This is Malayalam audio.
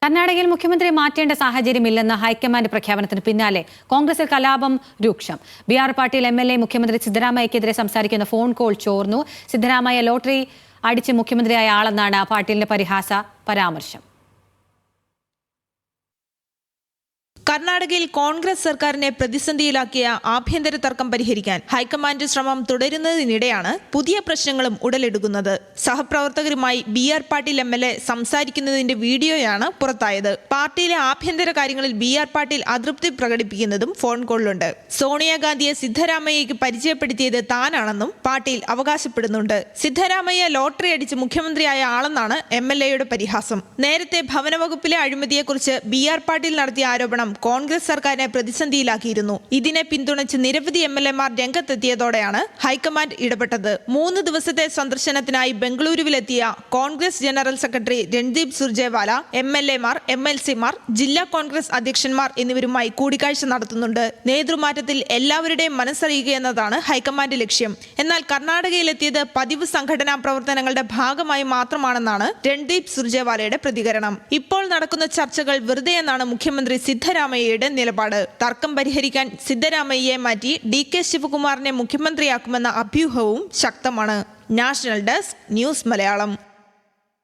കർണാടകയിൽ മുഖ്യമന്ത്രി മാറ്റേണ്ട സാഹചര്യമില്ലെന്ന ഹൈക്കമാൻഡ് പ്രഖ്യാപനത്തിന് പിന്നാലെ കോൺഗ്രസിൽ കലാപം രൂക്ഷം. ബി.ആർ. പാട്ടീൽ എം.എൽ.എ മുഖ്യമന്ത്രി സിദ്ധരാമയ്യക്കെതിരെ സംസാരിക്കുന്ന ഫോൺ കോൾ ചോർന്നു. സിദ്ധരാമയ്യ ലോട്ടറി അടിച്ച് മുഖ്യമന്ത്രിയായ ആളെന്നാണ് പാട്ടീലിന്റെ പരിഹാസ പരാമർശം. കർണാടകയിൽ കോൺഗ്രസ് സർക്കാരിനെ പ്രതിസന്ധിയിലാക്കിയ ആഭ്യന്തര തർക്കം പരിഹരിക്കാൻ ഹൈക്കമാൻഡ് ശ്രമം തുടരുന്നതിനിടെയാണ് പുതിയ പ്രശ്നങ്ങളും ഉടലെടുക്കുന്നത്. സഹപ്രവർത്തകരുമായി ബി.ആർ. പാട്ടീൽ എം.എൽ.എ സംസാരിക്കുന്നതിന്റെ വീഡിയോയാണ് പുറത്തായത്. പാർട്ടിയിലെ ആഭ്യന്തര കാര്യങ്ങളിൽ ബി.ആർ. പാട്ടീൽ അതൃപ്തി പ്രകടിപ്പിക്കുന്നതും ഫോൺ കോളിലുണ്ട്. സോണിയാഗാന്ധിയെ സിദ്ധരാമയ്യയ്ക്ക് പരിചയപ്പെടുത്തിയത് താനാണെന്നും പാട്ടീൽ അവകാശപ്പെടുന്നുണ്ട്. സിദ്ധരാമയ്യ ലോട്ടറി അടിച്ച് മുഖ്യമന്ത്രിയായ ആളെന്നാണ് എം.എൽ.എയുടെ പരിഹാസം. നേരത്തെ ഭവനവകുപ്പിലെ അഴിമതിയെക്കുറിച്ച് ബി.ആർ. പാട്ടീൽ നടത്തിയ ആരോപണം കോൺഗ്രസ് സർക്കാരിനെ പ്രതിസന്ധിയിലാക്കിയിരുന്നു. ഇതിനെ പിന്തുണച്ച് നിരവധി എം.എൽ.എമാർ രംഗത്തെത്തിയതോടെയാണ് ഹൈക്കമാൻഡ് ഇടപെട്ടത്. 3 ദിവസത്തെ സന്ദർശനത്തിനായി ബംഗളൂരുവിലെത്തിയ കോൺഗ്രസ് ജനറൽ സെക്രട്ടറി രൺദീപ് സുർജേവാല എം.എൽ.എമാർ, എം.എൽ.സിമാർ, ജില്ലാ കോൺഗ്രസ് അധ്യക്ഷന്മാർ എന്നിവരുമായി കൂടിക്കാഴ്ച നടത്തുന്നുണ്ട്. നേതൃമാറ്റത്തിൽ എല്ലാവരുടെയും മനസ്സറിയുകയെന്നതാണ് ഹൈക്കമാൻഡ് ലക്ഷ്യം. എന്നാൽ കർണാടകയിലെത്തിയത് പതിവ് സംഘടനാ പ്രവർത്തനങ്ങളുടെ ഭാഗമായി മാത്രമാണെന്നാണ് രൺദീപ് സുർജേവാലയുടെ പ്രതികരണം. ഇപ്പോൾ നടക്കുന്ന ചർച്ചകൾ വെറുതെയെന്നാണ് മുഖ്യമന്ത്രി സിദ്ധരാമയ്യയുടെ നിലപാട്. തർക്കം പരിഹരിക്കാൻ സിദ്ധരാമയ്യയെ മാറ്റി ഡി.കെ. ശിവകുമാറിനെ മുഖ്യമന്ത്രിയാക്കുമെന്ന അഭ്യൂഹവും ശക്തമാണ്. National desk, news Malayalam.